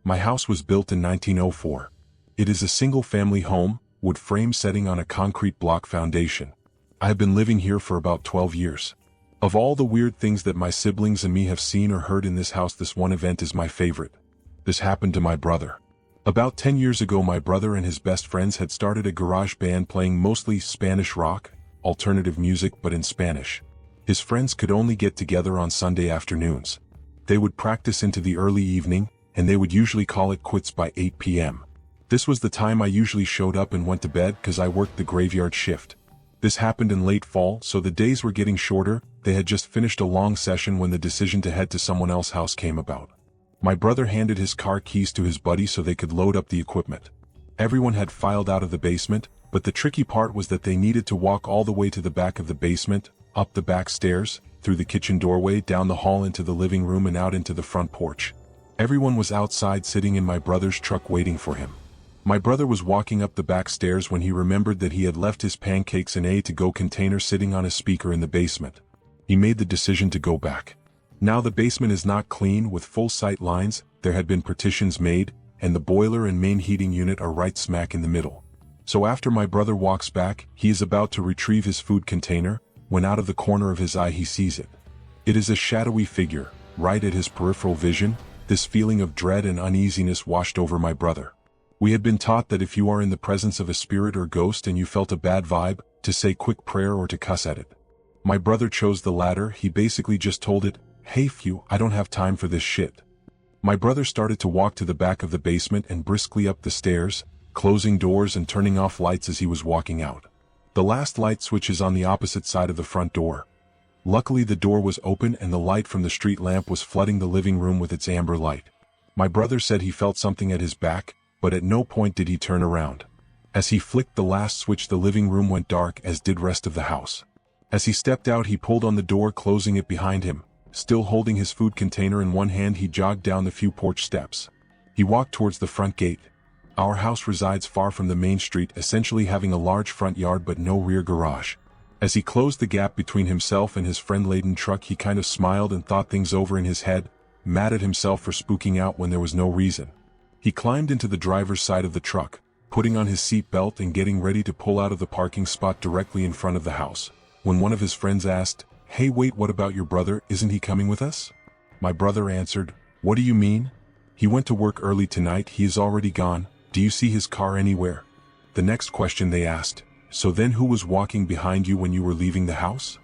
My house was built in 1904. It is a single-family home, wood frame setting on a concrete block foundation. I have been living here for about 12 years. Of all the weird things that my siblings and me have seen or heard in this house, this one event is my favorite. This happened to my brother. About 10 years ago, my brother and his best friends had started a garage band playing mostly Spanish rock, alternative music but in Spanish. His friends could only get together on Sunday afternoons. They would practice into the early evening, and they would usually call it quits by 8 p.m. This was the time I usually showed up and went to bed because I worked the graveyard shift. This happened in late fall, so the days were getting shorter. They had just finished a long session when the decision to head to someone else's house came about. My brother handed his car keys to his buddy so they could load up the equipment. Everyone had filed out of the basement, but the tricky part was that they needed to walk all the way to the back of the basement, up the back stairs, through the kitchen doorway, down the hall into the living room and out into the front porch. Everyone was outside sitting in my brother's truck waiting for him. My brother was walking up the back stairs when he remembered that he had left his pancakes and A-to-go container sitting on a speaker in the basement. He made the decision to go back. Now the basement is not clean with full sight lines, there had been partitions made, and the boiler and main heating unit are right smack in the middle. So after my brother walks back, he is about to retrieve his food container, when out of the corner of his eye he sees it. It is a shadowy figure, right at his peripheral vision. This feeling of dread and uneasiness washed over my brother. We had been taught that if you are in the presence of a spirit or ghost and you felt a bad vibe, to say quick prayer or to cuss at it. My brother chose the latter. He basically just told it, "Hey phew, I don't have time for this shit." My brother started to walk to the back of the basement and briskly up the stairs, closing doors and turning off lights as he was walking out. The last light switch is on the opposite side of the front door. Luckily the door was open and the light from the street lamp was flooding the living room with its amber light. My brother said he felt something at his back, but at no point did he turn around. As he flicked the last switch, the living room went dark, as did rest of the house. As he stepped out, he pulled on the door, closing it behind him. Still holding his food container in one hand, he jogged down the few porch steps. He walked towards the front gate. Our house resides far from the main street, essentially having a large front yard but no rear garage. As he closed the gap between himself and his friend-laden truck, he kind of smiled and thought things over in his head, mad at himself for spooking out when there was no reason. He climbed into the driver's side of the truck, putting on his seat belt and getting ready to pull out of the parking spot directly in front of the house, when one of his friends asked, "Hey wait, what about your brother, isn't he coming with us?" My brother answered, "What do you mean? He went to work early tonight, he is already gone, do you see his car anywhere?" The next question they asked, "So then who was walking behind you when you were leaving the house?"